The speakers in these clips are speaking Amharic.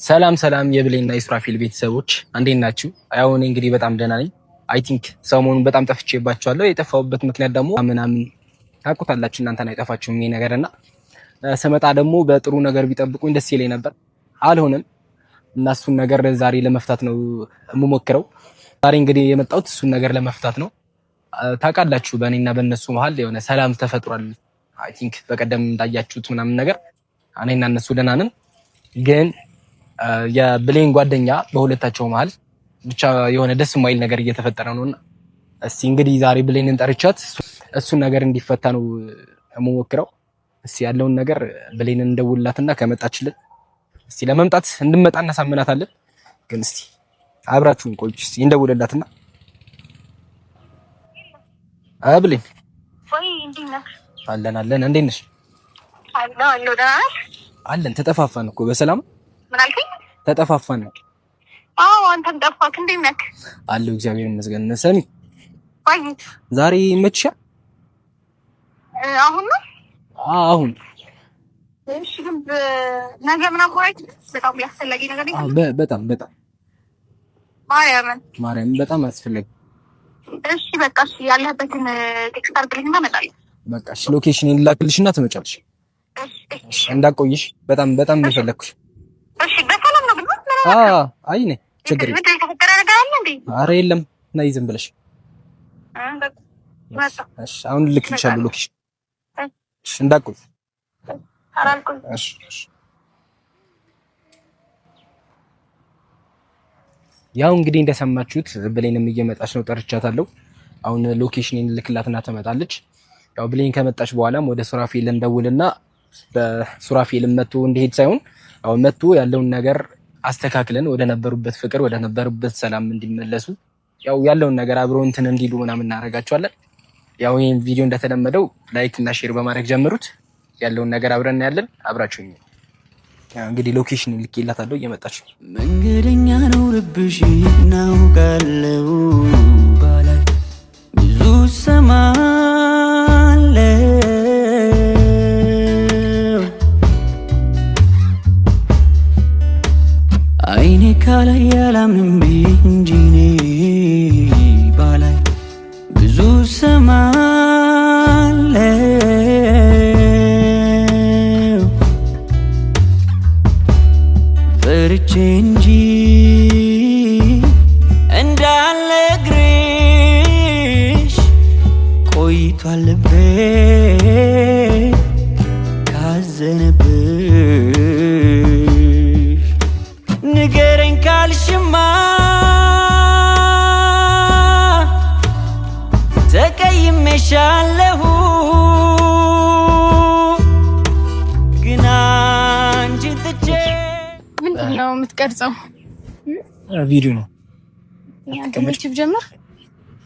ሰላም ሰላም የብሌንና የሱራፌል ቤተሰቦች እንዴት ናችሁ? ያው እኔ እንግዲህ በጣም ደህና ነኝ። አይ ቲንክ ሰሞኑን በጣም ጠፍቼባችኋለሁ። የጠፋሁበት ምክንያት ደግሞ ምናምን ታውቁታላችሁ እናንተን አይጠፋችሁም ይሄ ነገርና ስመጣ ደግሞ በጥሩ ነገር ቢጠብቁኝ ደስ ይለኝ ነበር። አልሆነም እና እሱን ነገር ዛሬ ለመፍታት ነው የምሞክረው። ዛሬ እንግዲህ የመጣሁት እሱን ነገር ለመፍታት ነው። ታውቃላችሁ በእኔና በእነሱ መሀል የሆነ ሰላም ተፈጥሯል። አይ ቲንክ በቀደም እንዳያችሁት ምናምን ነገር እኔና እነሱ ደህና ነን ግን የብሌን ጓደኛ በሁለታቸው መሀል ብቻ የሆነ ደስ የማይል ነገር እየተፈጠረ ነውና እስቲ እንግዲህ ዛሬ ብሌንን ጠርቻት እሱን ነገር እንዲፈታ ነው የምሞክረው። እስቲ ያለውን ነገር ብሌንን እንደውልላትና ከመጣችልን እስቲ ለመምጣት እንድመጣ እናሳምናታለን። ግን እስቲ አብራችሁን ቆዩ። እስቲ እንደውልላትና ብሌን ወይ እንዴት ነህ? አለን እንዴት ነሽ? አለሁ ደህና ነሽ? አለን ተጠፋፋን እኮ በሰላም ምን አልከኝ? ተጠፋፋን። አዎ አንተም ጠፋክ። እንዴት ነህ? አለሁ እግዚአብሔር ይመስገን። ሰሚ ወይ ዛሬ መችሻ? አሁን ነው? አሁን እሺ ግን ነገ ምናምን ማለት በጣም ያስፈልጋኝ ነገር ነው። በጣም ማርያምን በጣም አስፈልግ። እሺ በቃ እሺ ያለህበትን ቴክስት አድርግልኝና እመጣለሁ። በቃ እሺ ሎኬሽን ላክልሽና ትመጫለሽ። እሺ እንዳቆይሽ በጣም ነው የፈለኩሽ። እሺ በሰላም ነው ግን? አይ ነኝ ችግር የለም። የተፈጠረ ነገር አለ እንዴ? ኧረ የለም ነይ ዝም ብለሽ። እሺ አሁን ልክልሻለሁ ሎኬሽን። እሺ እንዳቆይ አራልኩኝ። እሺ ያው እንግዲህ እንደሰማችሁት ብሌንም እየመጣች ነው፣ ጠርቻታለሁ። አሁን ሎኬሽኔን ልክላትና ትመጣለች። ያው ብሌን ከመጣች በኋላም ወደ ሱራፌል እንደውልና በሱራፌል መጥቶ እንዲሄድ ሳይሆን አሁን መጥቶ ያለውን ነገር አስተካክለን ወደ ነበሩበት ፍቅር ወደ ነበሩበት ሰላም እንዲመለሱ ያው ያለውን ነገር አብረው እንትን እንዲሉ ምናምን እናደርጋቸዋለን። ያው ይሄን ቪዲዮ እንደተለመደው ላይክ እና ሼር በማድረግ ጀምሩት። ያለውን ነገር አብረን እናያለን። አብራችሁኝ እንግዲህ ሎኬሽን ልኬላታለሁ፣ እየመጣች መንገደኛ ነው ልብሽ እናውቃለው ባላይ ብዙ ሰማለ አይኔ ካላይ ያላምንም እንጂ እኔ ባላይ ብዙ ሰማለ ፈርቼ እንጂ እንዳልነግርሽ ቆይቷል ልቤ ካዘነብሽ ንገረኝ ካልሽማ ተቀይሜሻለሁ ግን አንቺን ትቼ ምንድን ነው የምትቀርጸው? ቪዲዮ ነው። ያንተ ዩቲዩብ ጀመር?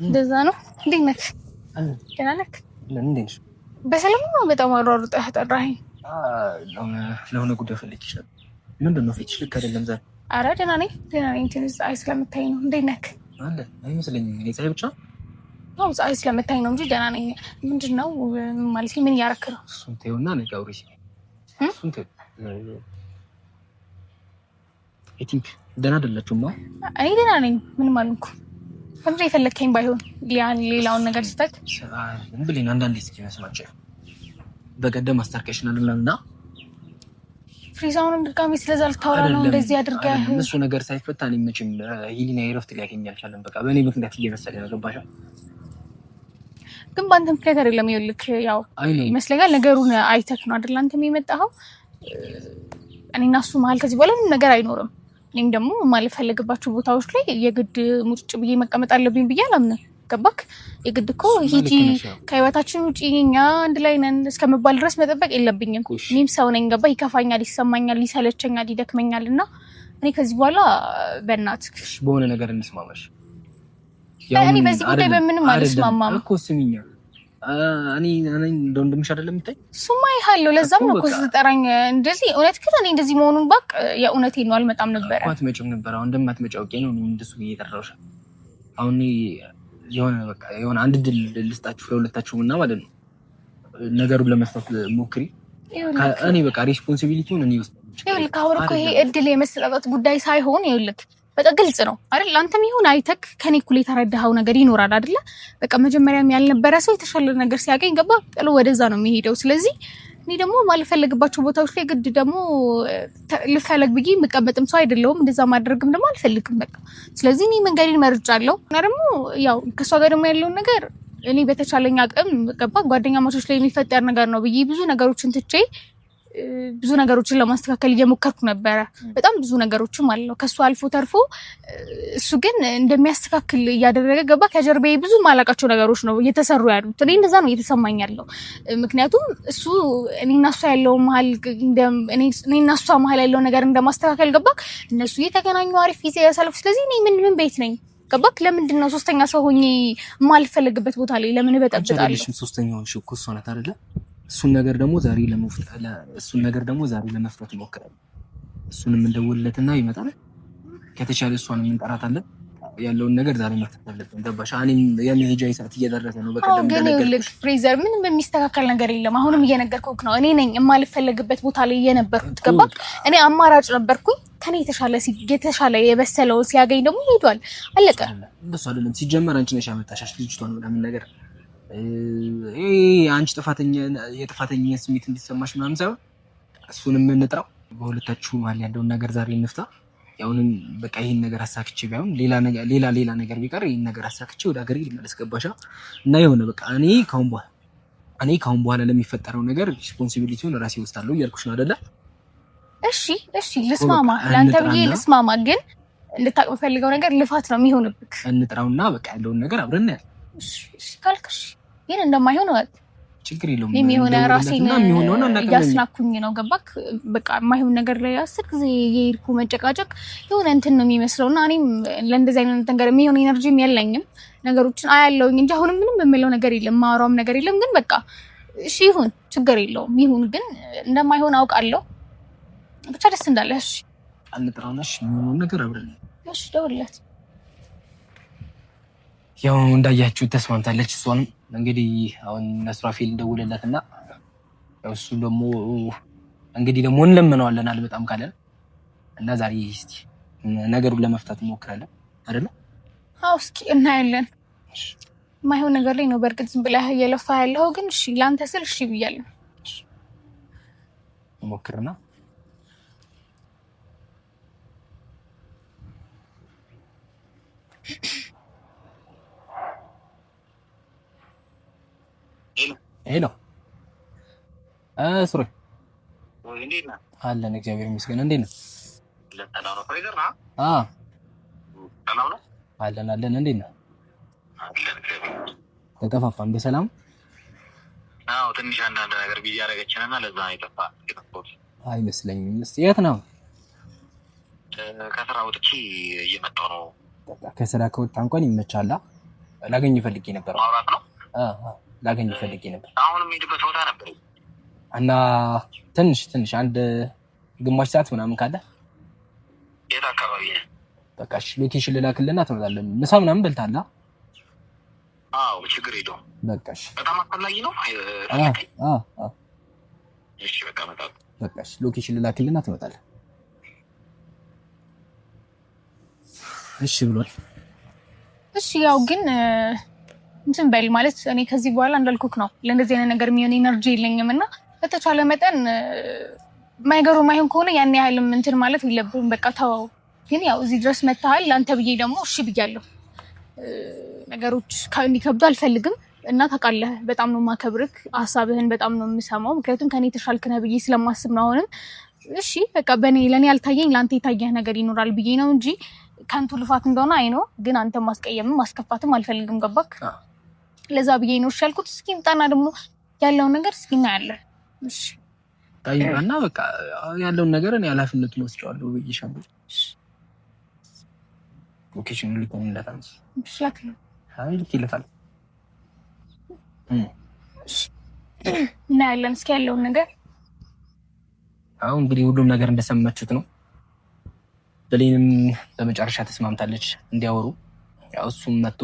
እንደዛ ነው። እንዴት ነህ? ደህና ነህ? እንዴት ነሽ? በሰላም ነው? በጣም አሯሩጠህ ጠራኸኝ። ለሆነ ጉዳይ ፈልጌሽ ነበር። ምንድን ነው ፊትሽ ልክ አይደለም ዛሬ? ኧረ ደህና ነኝ። ትንሽ ፀሐይ ስለምታይ ነው። እንዴት ነህ? አለ አይመስለኝም። እኔ ፀሐይ ብቻ? አዎ ፀሐይ ስለምታይ ነው እንጂ ደህና ነኝ። ምንድን ነው ማለት ምን እያደረክ ነው? እሱን ተይውና ነገ አውሪሽ። እሱን ተይው። አይ ቲንክ ደህና አይደላችሁም ነው? እኔ ደህና ነኝ። ምንም አልኩ። ከምድር የፈለከኝ ባይሆን ሌላውን ነገር ስተት ብሌን አንዳንዴ እስኪ መስማቸው በቀደም አስታርቀሽናል እና ፍሪዛውንም ድጋሜ ስለዛ ልታወራ ነው እንደዚህ አድርገህ እሱ ነገር ሳይፈታ እኔ መቼም ሂሊና የረፍት ሊያገኝ አልቻለም። በቃ በእኔ ምክንያት እየመሰለኝ ነው። ገባሽ? ግን በአንተ ምክንያት አይደለም። ይኸውልህ ያው ይመስለኛል ነገሩን አይተህ ነው አይደል አንተም የመጣኸው። እኔና እሱ መሀል ከዚህ በኋላ ምንም ነገር አይኖርም። እኔም ደግሞ የማልፈልግባቸው ቦታዎች ላይ የግድ ሙጭጭ ብዬ መቀመጥ አለብኝ ብዬ አላምንም። ገባክ? የግድ እኮ ሂጂ ከህይወታችን ውጪ እኛ አንድ ላይ ነን እስከመባል ድረስ መጠበቅ የለብኝም። እኔም ሰው ነኝ። ገባ? ይከፋኛል፣ ይሰማኛል፣ ይሰለቸኛል፣ ይደክመኛል እና እኔ ከዚህ በኋላ በእናትህ በሆነ ነገር እንስማማሽ። እኔ በዚህ ጉዳይ በምንም አልስማማም እኮ ስሚኛ። እኔ እንደ ወንድምሽ አይደለም የምታይ? እሱማ ይሃለው። ለዛም ነው እኮ ስትጠራኝ እንደዚህ እውነት ግን እኔ እንደዚህ መሆኑን ባቅ የእውነቴን ነው አልመጣም ነበር። አትመጭም ነበር። አሁን እንደማትመጪ አውቄ ነው እንደሱ እየጠራሁሽ። አሁን የሆነ አንድ ድል ልስጣችሁ ለሁለታችሁም እና ማለት ነው ነገሩን ለመፍታት ሞክሪ። እኔ በቃ ሪስፖንሲቢሊቲውን እኔ ይኸውልህ ካሁን እኮ ይሄ እድል የመሰጠት ጉዳይ ሳይሆን ይኸውልህ በቃ ግልጽ ነው አይደል? አንተም ይሁን አይተክ ከኔ እኩል የተረዳኸው ነገር ይኖራል አይደለ? በቃ መጀመሪያም ያልነበረ ሰው የተሻለ ነገር ሲያገኝ ገባ ጥሎ ወደዛ ነው የሚሄደው። ስለዚህ እኔ ደግሞ ማልፈልግባቸው ቦታዎች ላይ ግድ ደግሞ ልፈለግ ብዬ የምቀመጥም ሰው አይደለሁም። እንደዛ ማድረግም ደግሞ አልፈልግም በቃ። ስለዚህ እኔ መንገዴን መርጫለሁ እና ደግሞ ያው ከሷ ጋር ደግሞ ያለውን ነገር እኔ በተቻለኝ አቅም ገባ ጓደኛ ማቾች ላይ የሚፈጠር ነገር ነው ብዬ ብዙ ነገሮችን ትቼ ብዙ ነገሮችን ለማስተካከል እየሞከርኩ ነበረ። በጣም ብዙ ነገሮችም አለው ከሱ አልፎ ተርፎ እሱ ግን እንደሚያስተካክል እያደረገ ገባ ከጀርባዬ ብዙ ማላቃቸው ነገሮች ነው እየተሰሩ ያሉት። እኔ እንደዛ ነው እየተሰማኝ ያለው። ምክንያቱም እሱ እኔና እሷ ያለው መሀል እኔና እሷ መሀል ያለው ነገር እንደማስተካከል ገባ እነሱ እየተገናኙ አሪፍ ጊዜ ያሳልፉ። ስለዚህ እኔ ምን ቤት ነኝ ገባክ? ለምንድን ነው ሶስተኛ ሰው ሆኜ የማልፈልግበት ቦታ ላይ ለምን እበጠብጣለሁ? ሶስተኛው እኮ እሷ ናት አይደለ? እሱን ነገር ደግሞ ዛሬ ለመፍታት ይሞክራል። እሱንም እንደውልለትና ይመጣል። ከተቻለ እሷንም እንጠራታለን። ያለውን ነገር ዛሬ መፍታት አለብን። ገባሽ? እኔም የመሄጃ ሰዓት እየደረሰ ነው። በቃ እንደነገርኩሽ ፍሬዘር ምንም የሚስተካከል ነገር የለም። አሁንም እየነገርኩህ ነው። እኔ ነኝ የማልፈልግበት ቦታ ላይ የነበርኩት ገባክ? እኔ አማራጭ ነበርኩኝ። ከኔ የተሻለ የበሰለው ሲያገኝ ደግሞ ሄዷል። አለቀ። እንደሱ አይደለም። ሲጀመር አንቺ ነሽ ያመጣሻሽ ልጅቷን ምናምን ነገር አንቺ የጥፋተኛ ስሜት እንዲሰማሽ ምናምን ሳይሆን እሱንም እንጥራው። በሁለታችሁ መሀል ያለውን ነገር ዛሬ እንፍታ። ያውንም በቃ ይሄን ነገር አሳክቼ ቢሆን ሌላ ነገር ቢቀር ይሄን ነገር አሳክቼ ወደ ሀገሬ ልመለስ። ገባሻ? እና የሆነ በቃ እኔ ካሁን በኋላ ለሚፈጠረው ነገር ሪስፖንሲቢሊቲውን ራሴ ወስዳለሁ እያልኩሽ ነው አይደለ? እሺ ልስማማ፣ ለአንተ ብዬ ልስማማ። ግን እንድታውቅ የምፈልገው ነገር ልፋት ነው የሚሆንብክ። እንጥራውና በቃ ያለውን ነገር አብረን ያለ እሺ ካልክሽ ግን እንደማይሆን ወጥ ችግር የለውም። የሚሆነ ራሴን እያስናኩኝ ነው ገባክ? በቃ የማይሆን ነገር ላይ 10 ጊዜ የሄድኩ መጨቃጨቅ የሆነ እንትን ነው የሚመስለው። እና እኔም ለእንደዚህ አይነት ነገር የሚሆን ኤነርጂም የለኝም። ነገሮችን አያለውኝ እንጂ አሁንም ምንም የምለው ነገር የለም፣ ማወራውም ነገር የለም። ግን በቃ እሺ ይሁን፣ ችግር የለውም ይሁን። ግን እንደማይሆን አውቃለሁ። ብቻ ደስ እንዳለ እሺ አንጥራውናሽ የሚሆነውን ነገር አብረን እሺ ደውልለት። ያው እንዳያችሁ ተስማምታለች። እሷንም እንግዲህ አሁን ለሱራፌል እንደውልለትና ያው እሱ ደግሞ እንግዲህ ደግሞ እንለምነዋለን በጣም ካለን እና ዛሬ እስቲ ነገሩን ለመፍታት እንሞክራለን አይደል? አዎ እስኪ እናያለን። የማይሆን ነገር ላይ ነው በእርግጥ ዝም ብለህ እየለፋ ያለው። ግን እሺ ላንተ ስል እሺ ብያለሁ። ሞክርና ሄሎ ሱሪ ወይ እንዴት ነህ? አለን እግዚአብሔር ይመስገን። እንዴት ነህ? ለሰላም ነው ፍሬዘር ና ሰላም ነው አለን እንዴት ነህ? አለን እግዚአብሔር። ተጠፋፋን በሰላም? አዎ ትንሽ አንዳንድ ነገር ቢዚ ያደረገችንና ለዛ ነው የጠፋሁት። አይመስለኝም። እስኪ የት ነው? ከስራ ወጥቼ እየመጣሁ ነው። በቃ ከስራ ከወጣ እንኳን ይመቻላ። ላገኝ ፈልጌ ነበር። ማውራት ነው? ላገኝ ፈልጌ ነበር። አሁንም ሄድበት ቦታ ነበር እና ትንሽ አንድ ግማሽ ሰዓት ምናምን ካለ። የት አካባቢ ነህ? በቃ እሺ ሎኬሽን ልላክልና ትመጣለህ። ምሳ ምናምን በልታላ? አዎ ችግር የለውም። በቃ እሺ በጣም አስፈላጊ ነው። እሺ በቃ እመጣለሁ። በቃ እሺ ሎኬሽን ልላክልና ትመጣለህ። እሺ ብሏል። እሺ ያው ግን እንትን በል ማለት እኔ ከዚህ በኋላ እንዳልኩክ ነው ለእንደዚህ አይነት ነገር የሚሆን ኤነርጂ የለኝም እና በተቻለ መጠን ማይገሩ ማይሆን ከሆነ ያን ያህልም እንትን ማለት የለብንም። በቃ ተወው። ግን ያው እዚህ ድረስ መጥተሃል። ለአንተ ብዬ ደግሞ እሺ ብያለሁ። ነገሮች እንዲከብዱ አልፈልግም እና ታውቃለህ በጣም ነው የማከብርክ። ሀሳብህን በጣም ነው የምሰማው። ምክንያቱም ከኔ የተሻልክ ነህ ብዬ ስለማስብ ነው። አሁንም እሺ በቃ ለእኔ ያልታየኝ ለአንተ የታየህ ነገር ይኖራል ብዬ ነው እንጂ ከንቱ ልፋት እንደሆነ አይ ነው። ግን አንተ ማስቀየምም ማስከፋትም አልፈልግም። ገባክ? ለዛ ብዬ ነው እሺ ያልኩት። እስኪ ምጣና ደግሞ ያለውን ነገር እስኪ እናያለን። እሺ ታይና በቃ ያለውን ነገር እኔ ኃላፊነቱን ወስደዋለሁ ብዬሻለሁ። ሎኬሽን ልኮን እንዳታም እሺ ያክል አይ ልክልታል። እናያለን እስኪ ያለውን ነገር። አሁን እንግዲህ ሁሉም ነገር እንደሰማችሁት ነው። በሌንም በመጨረሻ ተስማምታለች እንዲያወሩ። ያው እሱም መጥቶ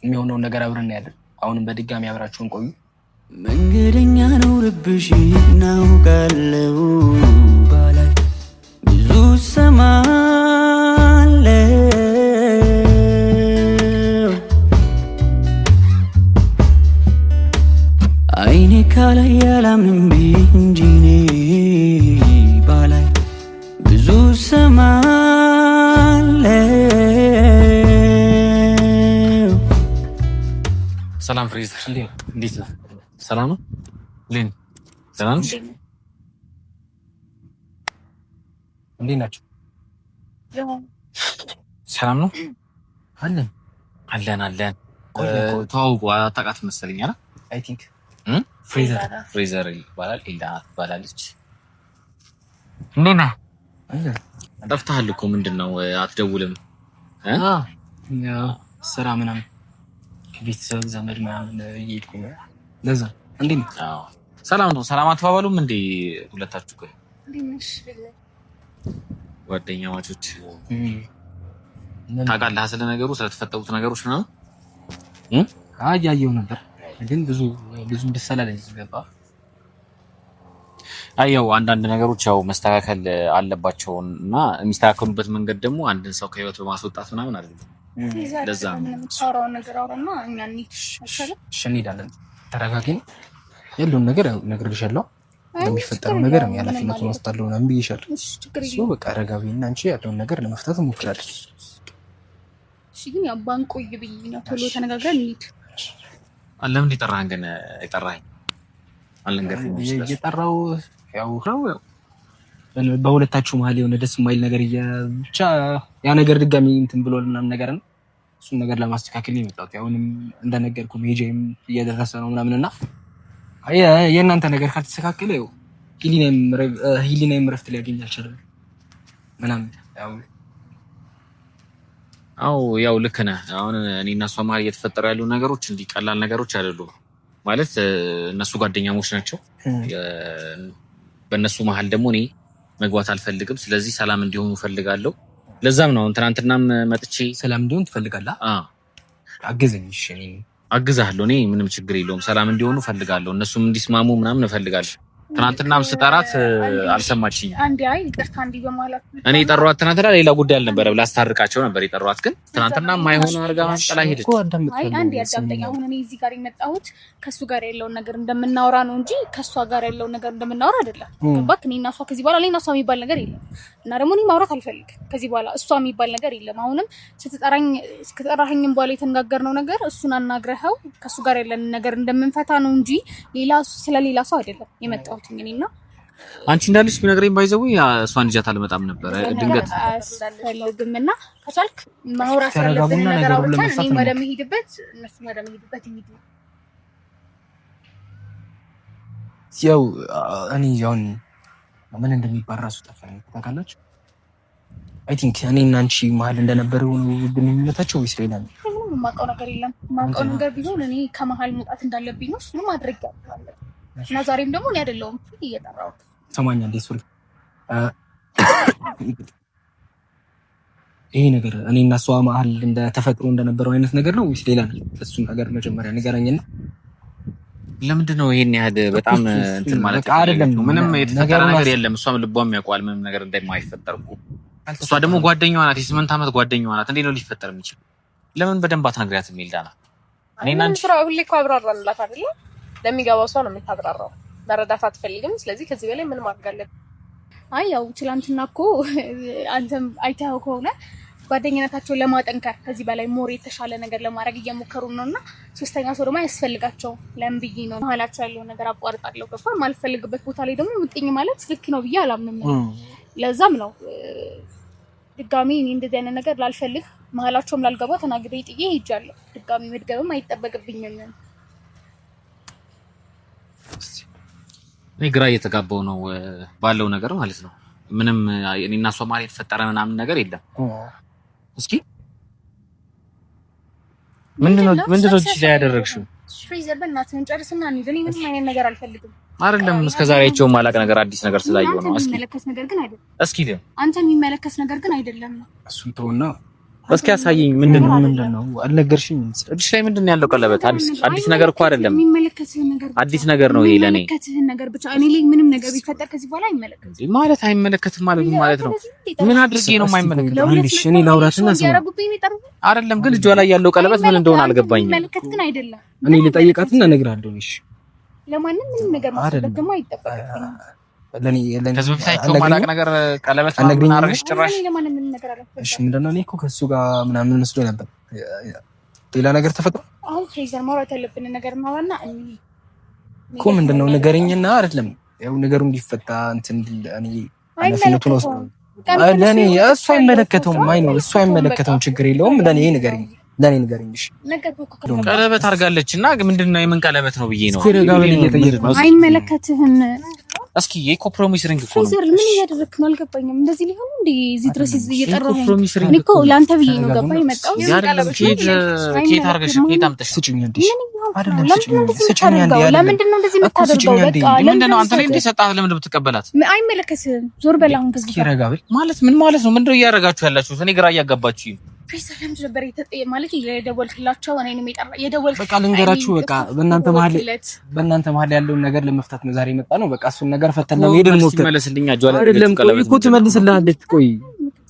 የሚሆነው ነገር አብረን ያለን። አሁንም በድጋሚ አብራችሁን ቆዩ። መንገደኛ ነው ልብሽ እናውቃለው ሰማለው። ሰላም ፍሬዘር፣ እንዴት ነህ? ሰላም ነው? ሊን ሰላም ነሽ? እንዴት ናችሁ? ሰላም ነው አለን አለን። ተዋውቁ አታውቃት መሰለኝ አይደል? አይ ቲንክ ፍሬዘር ይባላል። ኤልዳ ትባላለች። እንዴት ነህ? ጠፍተሃል እኮ ምንድን ነው አትደውልም? ያው ስራ ምናምን ቤተሰብ ዘመድ ምናምን እየሄድኩኝ ነው። ለዛ እንዴት ነው? ሰላም ነው። ሰላም አትባባሉም እንዴ ሁለታችሁ? ቆይ ጓደኛ ማቾች ታውቃለህ ስለ ነገሩ ስለተፈጠሩት ነገሮች ምናምን? ያየው ነበር ግን ብዙ እንድሰላለኝ ገባ። ያው አንዳንድ ነገሮች ያው መስተካከል አለባቸው እና የሚስተካከሉበት መንገድ ደግሞ አንድን ሰው ከህይወት በማስወጣት ምናምን አይደለም። ለዛ ነው ታውራው ነገር አውራና እኛ እንሄዳለን። ተረጋጊ። ያለውን ነገር ያው ነግሬሻለሁ። የሚፈጠረው ነገር ያለፊነቱን ወስዳለሁ ነው ብዬሻለሁ። እሱ በቃ ረጋቢና አንቺ ያለውን ነገር ለመፍታት እንሞክራለን። እሺ ግን ያው ባንቆይ ብዬ ነው ቶሎ ተነጋግረን እንሂድ። ለምን ይጠራህን ግን? ይጠራኸኝ አልነገርኩኝ እየጠራው ያው በሁለታችሁ መሀል የሆነ ደስ የማይል ነገር ብቻ ያ ነገር ድጋሚ እንትን ብሎ ምናምን ነገር ነው። እሱን ነገር ለማስተካከል ነው የመጣሁት። አሁንም እንደነገርኩህ ሜጄም እየደረሰ ነው ምናምንና የእናንተ ነገር ካልተስተካከለ ያው ሂሊናም ረፍት ሊያገኝ አልቻለም ምናምን ያው ልክ ነህ። አሁን እኔና እሷ መሀል እየተፈጠሩ ያሉ ነገሮች እንዲህ ቀላል ነገሮች አይደሉም። ማለት እነሱ ጓደኛሞች ናቸው። በእነሱ መሀል ደግሞ እኔ መግባት አልፈልግም። ስለዚህ ሰላም እንዲሆኑ እፈልጋለሁ። ለዛም ነው ትናንትናም መጥቼ ሰላም እንዲሆን ትፈልጋለህ? አግዘኝ። እሺ አግዛለሁ። እኔ ምንም ችግር የለውም። ሰላም እንዲሆኑ እፈልጋለሁ። እነሱም እንዲስማሙ ምናምን እፈልጋለሁ። ትናንትናም ስጠራት አልሰማችኝም። እኔ የጠሯት ትናንትና ሌላ ጉዳይ አልነበረም፣ ላስታርቃቸው ነበር የጠሯት። ግን ትናንትና ማይሆን አድርጋ ማስጠላ ሄደች። አንዴ ያዳምጠኝ። አሁን እኔ እዚህ ጋር የመጣሁት ከሱ ጋር ያለውን ነገር እንደምናወራ ነው እንጂ ከሷ ጋር ያለውን ነገር እንደምናወራ አይደለም። ገባክ? እኔና እሷ ከዚህ በኋላ እኔና እሷ የሚባል ነገር የለም እና ደግሞ እኔ ማውራት አልፈልግም። ከዚህ በኋላ እሷ የሚባል ነገር የለም። አሁንም እስከጠራኸኝም በኋላ የተነጋገርነው ነገር እሱን አናግረኸው ከሱ ጋር ያለን ነገር እንደምንፈታ ነው እንጂ ስለሌላ ሰው አይደለም የመጣሁት። አንቺ እንዳለች ቢነግረኝ ባይዘው እሷን ልጃት አልመጣም ነበር። ድንገት አስፈልግምና ከቻልክ ማውራት ያለብን ነገር አውርተን እኔ ወደምሄድበት እነሱ ወደምሄድበት ይሄዱ። ያው እኔ ያውን ምን እንደሚባል ራሱ ጠፋኝ። ታውቃላችሁ? አይ ቲንክ እኔና አንቺ መሀል እንደነበረው ነው ግንኙነታቸው ወይስ ሌላ ነው? ምንም የማውቀው ነገር የለም። የማውቀው ነገር ቢሆን እኔ ከመሀል መውጣት እንዳለብኝ ነው። እሱንም ማድረግ ያለብኝ እና ዛሬም ደግሞ እኔ አይደለሁም እየጠራሁት። ሰማኛ እንዴ ሱሪ ይሄ ነገር እኔ እና እሷ መሀል እንደተፈጥሮ እንደነበረው አይነት ነገር ነው ወይስ ሌላ ነው? እሱን ነገር መጀመሪያ ንገረኝና። ለምንድን ነው ይሄን ያህል በጣም እንትን ማለት አይደለም? ምንም የተፈጠረ ነገር የለም። እሷም ልቧም ያውቃል ምንም ነገር እንደማይፈጠር እኮ። እሷ ደግሞ ጓደኛዋ ናት፣ የ8 ዓመት ጓደኛዋ ናት። እንዴት ነው ሊፈጠር የሚችል? ለምን በደንብ አትነግሪያትም? ይልዳና እኔና አንቺ ሁሌ እኮ አብራራንላት አይደል? ለሚገባው ሰው ነው የምታብራራው። መረዳት አትፈልግም። ስለዚህ ከዚህ በላይ ምን ማድረግ አለብን? ያው ትላንትና እኮ አንተም አይተኸው ከሆነ ጓደኝነታቸውን ለማጠንከር ከዚህ በላይ ሞር የተሻለ ነገር ለማድረግ እየሞከሩ ነውና ሶስተኛ ሰው ደግሞ አያስፈልጋቸውም። ለምን ብዬ ነው መሀላቸው ያለውን ነገር አቋርጣለሁ። ገባ? ማልፈልግበት ቦታ ላይ ደግሞ ምጥኝ ማለት ልክ ነው ብዬ አላምንም። ለዛም ነው ድጋሚ እኔ እንደዚህ አይነት ነገር ላልፈልግ መሀላቸውም ላልገባ ተናግሬ ጥዬ ሄጃለሁ። ድጋሚ መድገብም አይጠበቅብኝም። እኔ ግራ እየተጋባው ነው ባለው ነገር ማለት ነው። ምንም እኔና እሷ ማለት የተፈጠረ ምናምን ነገር የለም። እስኪ ምንድነው እዚህ ላይ ያደረግሽው? ፍሬዘር በእናትህ እንጨርስና እንሂድ። እኔ ምንም አይነት ነገር አልፈልግም። አይደለም እስከዛሬ አይቼው ማላቅ ነገር አዲስ ነገር ስላየው ነው። እስኪ አንተ የሚመለከት ነገር ግን አይደለም። እሱን ተውና እስኪ ያሳየኝ። ምንድነው አልነገርሽኝም? እጅሽ ላይ ምንድነው ያለው ቀለበት? አዲስ ነገር እኮ አይደለም። የሚመለከትህ ነገር አዲስ ነገር ነው ይሄ ለኔ። የሚመለከትህ ነገር ብቻ እኔ ላይ ምንም ነገር ቢፈጠር ከዚህ በኋላ አይመለከትም ማለት አይመለከትም ማለት ነው ማለት ነው። ምን አድርጌ ነው የማይመለከተው? እኔ ላውራትና ሰው አይደለም ግን እጇ ላይ ያለው ቀለበት ምን እንደሆነ አልገባኝም። የሚመለከት ግን አይደለም። እኔ ልጠይቃትና እነግራለሁ። እሺ ለማንም ምንም ነገር ማስደግሞ አይጠበቅም። ለኔ ከዚህ በፊት አይቼው ማላቅ ነገር ቀለበት ምናምን አድርገሽ ጭራሽ። እሺ ምንድነው እኔ እኮ ከሱ ጋር ምናምን መስሎ ነበር። ሌላ ነገር ተፈጥሮ አሁን ፍሬዘር ማውራት ያለብን ነገር ማዋና እኮ ምንድነው ንገረኝና አይደለም ያው ነገሩ እንዲፈታ እንትን እኔ አለፈነቱ ነው ለኔ እሱ አይመለከተውም። አይ ነው እሱ አይመለከተውም። ችግር የለውም። ለኔ ንገረኝ እሺ። ቀለበት አድርጋለችና ምንድነው የምን ቀለበት ነው ብዬ ነው አይመለከትህም። እስኪ የኮምፕሮሚስ ሪንግ እኮ ነው። ምን እያደረክ ነው አልገባኝም። እንደዚህ ሊሆን እንዴ እዚህ ድረስ እየጠራሁ እኔ እኮ ላንተ ብዬ ነው ገባ የመጣው ኬት አድርገሽ ኬት አምጥተሽ ስጭኝ እንዴ አይደለም ስጭኝ እንዴ ለምንድን ነው እንደዚህ የምታደርገው? በቃ ምንድን ነው አንተ ላይ እንደ ሰጣህ ለምን ብትቀበላት? አይመለከትህም። ዞር በል አሁን ከዚህ ይረጋብል ማለት ምን ማለት ነው? ምንድነው እያደረጋችሁ ያላችሁት? እኔ ግራ እያጋባችሁኝ ፕሬሰር ለምን ነበር ማለት የደወልክላቸው? እኔንም የደወልክ በቃ ልንገራችሁ። በቃ በእናንተ መሀል ያለውን ነገር ለመፍታት ነው ዛሬ የመጣ ነው። በቃ እሱን ነገር ፈተን ነው ሄደን ሞክር። መልስልኝ አጇላ አይደለም ቆይ እኮ ትመልስልሃለች። ቆይ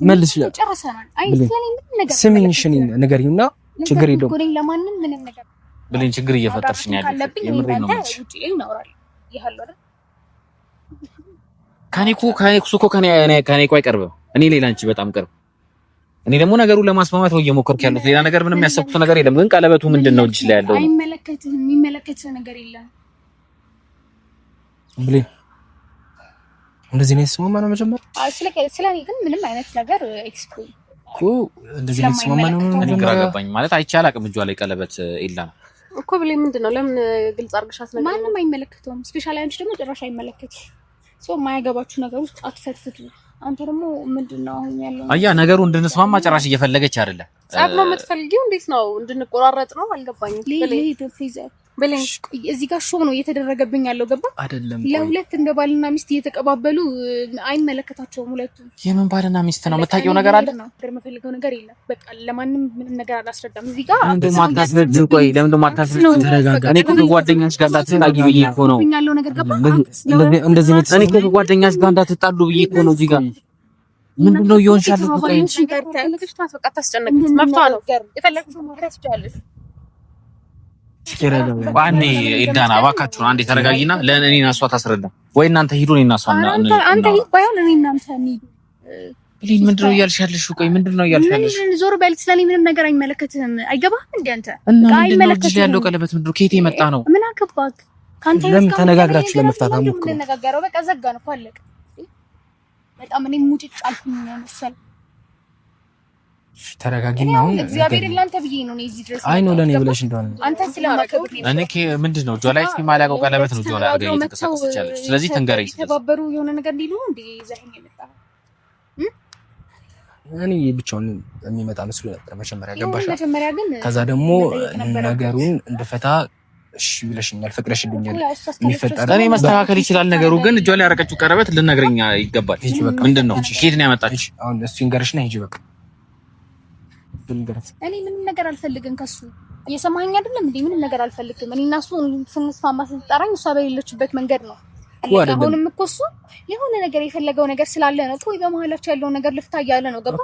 መልስልኝ። ጨርሰናል። አይ ስለኔ ምን ነገር ስሚኝ እሺ ንገሪኝና ችግር የለውም ጎዴን ለማንም ምንም ነገር ብለኝ ችግር እየፈጠርሽ ነው ያለው። የምሬን ነው ማለት ውጪ ላይ እናወራለን ይሄል አይደል? ከኔ እኮ አይቀርብም። እኔ ሌላ አንቺ በጣም ቅርብ። እኔ ደግሞ ነገሩን ለማስማማት ነው እየሞከርኩ ያለሁት። ሌላ ነገር ምንም ያሰብኩት ነገር የለም። ግን ቀለበቱ ምንድነው እጅ ላይ ያለው? አይመለከትህም። የሚመለከትህ ነገር የለም ብሌ እንደዚህ ነው የስማማ ነው መጀመሪያ። ስለኔ ግን ምንም አይነት ነገር ኤክስፕሎር እኮ እንደዚህ ነው የስማማ ነው ግራ ገባኝ። ማለት አይቻል አቅም እጇ ላይ ቀለበት የለም እኮ ብሌ ምንድነው? ለምን ግልጽ አድርገሻት ነገር ማንም አይመለከተውም። ስፔሻሊ አንቺ ደግሞ ጭራሽ አይመለከትሽ። የማያገባችሁ ነገር ውስጥ አትፈትፍቱ። አንተ ደግሞ ምንድነው አሁን ያለው? አያ ነገሩ እንድንስማማ ጭራሽ እየፈለገች አይደለም። ጻፍ ነው የምትፈልጊው? እንዴት ነው እንድንቆራረጥ ነው? አልገባኝም። ብሌ እዚህ ጋር ሾው ነው እየተደረገብኝ ያለው። ገባ አይደለም? ለሁለት እንደ ባልና ሚስት እየተቀባበሉ አይመለከታቸውም ሁለቱም። የምን ባልና ሚስት ነው? የምታውቂው ነገር አለ? ነገር የምፈልገው ነገር የለም። በቃ ለማንም ምንም ነገር አላስረዳም። እዚህ ጋር ለምን ማታስረጅ? ቆይ ለምን ማታስረጅ? ተረጋጋ። እኔ እኮ ከጓደኛሽ ጋር እንዳትጣሉ ብዬ እኮ ነው። ያለው ነገር ገባ? እንደዚህ ነው። እኔ እኮ ከጓደኛሽ ጋር እንዳትጣሉ ብዬ እኮ ነው። እዚህ ጋር ምንድነው እየሆንሽ ያለው? ቆይ በቃ ታስጨነቅሽ። መብቷ ነው። የፈለግሽው ማድረግ ትችላለሽ። ዋኔ ኢዳና እባካችሁ አንዴ ተረጋጊና ለእኔና እሷ ታስረዳ ወይ እናንተ ሂዱ። እኔና እሷ አንተ ሂድ ባይሆን እኔ እናንተ እንሂድ። ብሌን ምንድነው እያልሽ ያለሽው? ቆይ ምንድነው እያልሽ ያለሽው? ዞር በል። ስለኔ ምንም ነገር አይመለከትህም። አይገባህም እንዴ አንተ? አይመለከትህም ያለው ቀለበት ምንድነው? ከየት የመጣ ነው? ምን አገባክ? ካንተ ለምን ተነጋግራችሁ ለመፍታት አሞክሩ። ተነጋገረው በቃ ዘጋን እኮ አለቀ። በጣም እኔ ሙጭጭ አልኩኝ መሰለኝ። ተረጋጊና አሁን እግዚአብሔር ለአንተ ብዬ ነው እዚህ ድረስ። አይ ነው ለኔ ብለሽ እንደሆነ አንተ ስለማከብር ነው። እኔ ምንድነው ጆላይ ሲማላቀው ቀለበት ነው ጆላይ አድርገኝ እየተንቀሳቀሰች ያለች። ስለዚህ ተንገረኝ። ተባበሩ የሆነ ነገር እንዲሉ እንዴ ዘህኝ የመጣ እኔ ብቻውን የሚመጣ መስሎ ነበር መጀመሪያ ገባሽ። መጀመሪያ ግን ከዛ ደግሞ ነገሩን እንደፈታ እሺ ብለሽኛል፣ ፈቅደሽልኛል። የሚፈጠር እኔ መስተካከል ይችላል ነገሩ። ግን ጆላይ ያረቀችው ቀለበት ልነግረኛ ይገባል። ምንድነው? ከየት ነው ያመጣች? አሁን እሱ ይንገርሽና ሂጂ በቃ። እኔ ምንም ነገር አልፈልግም ከሱ። እየሰማኸኝ አይደለም እንዴ? ምንም ነገር አልፈልግም። እኔ እና እሱ ስንስማማ ስትጠራኝ እሷ በሌለችበት መንገድ ነው። አሁንም እኮ እሱ የሆነ ነገር የፈለገው ነገር ስላለ ነው። ቆይ በመሀላቸው ያለውን ነገር ልፍታ እያለ ነው። ገባ?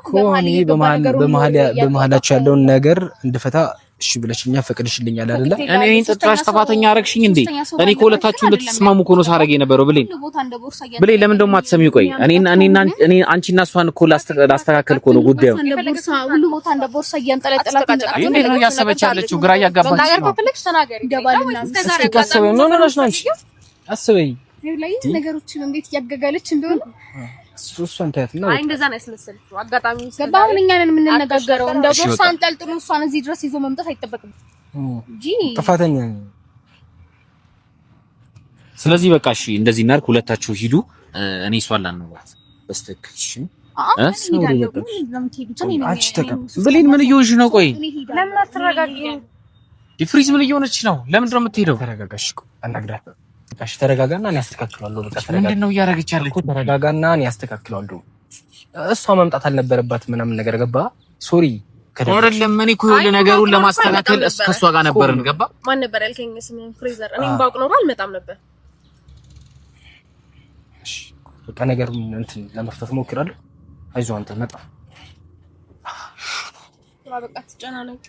በመሀላቸው ያለውን ነገር እንድፈታ እሺ ብለሽኛ ፈቅድሽልኛል አይደለ? እኔን ጥጥራሽ ጥፋተኛ አረግሽኝ እንዴ? እኔ ከሁለታችሁ እንድትስማሙ እኮ ነው ሳረግ የነበረው። ብሌን ለምን እንደውም አትሰሚው? ቆይ እኔ አንቺና እሷን እኮ ላስተካከል እኮ ነው ጉዳዩ። ሁሉ ቦታ እንደ ቦርሳ እያንጠለጠላት እንዴት ነው እያሰበች ያለችው? ግራ እያጋባች ነው። አስበኝ ነገሮችን እንዴት እያገጋለች እንደሆነ እሷን ታያትና አይ እንደዛ ነው ያስመሰለችው። አጋጣሚ ገባሁን። እኛ ነን የምንነጋገረው። እንደ ቦርሳ አንጠልጥሎ እሷን እዚህ ድረስ ይዞ መምጣት አይጠበቅም እንጂ ጥፋተኛ። ስለዚህ በቃ እሺ እንደዚህ እናድርግ። ሁለታችሁ ሂዱ፣ እኔ እሷን ላናግራት በስተክል። እሺ ብሌን ምን እየሆንሽ ነው? ቆይ ለምን አትረጋጊም? ዲፍሪዝ ምን እየሆነች ነው? ለምንድን ነው የምትሄደው? ተረጋጋሽ። አናግራት። እሺ ተረጋጋና እኔ አስተካክላለሁ። በቃ ምንድነው እያደረገች ያለችው? ተረጋጋና እኔ አስተካክላለሁ። እሷ መምጣት አልነበረባትም ምናምን ነገር ገባ። ሶሪ አይደለም። እኔ እኮ ነገሩን ለማስተካከል ከእሷ ጋር ነበርን። ገባ? ማን ነበር ያልከኝ? ስሜን ፍሬዘር። እኔም ባውቅ ኖሮ አልመጣም ነበር። እሺ በቃ ነገሩን እንትን ለመፍታት ሞክራለሁ። አይዞህ አንተ መጣ። በቃ ትጨናነቅ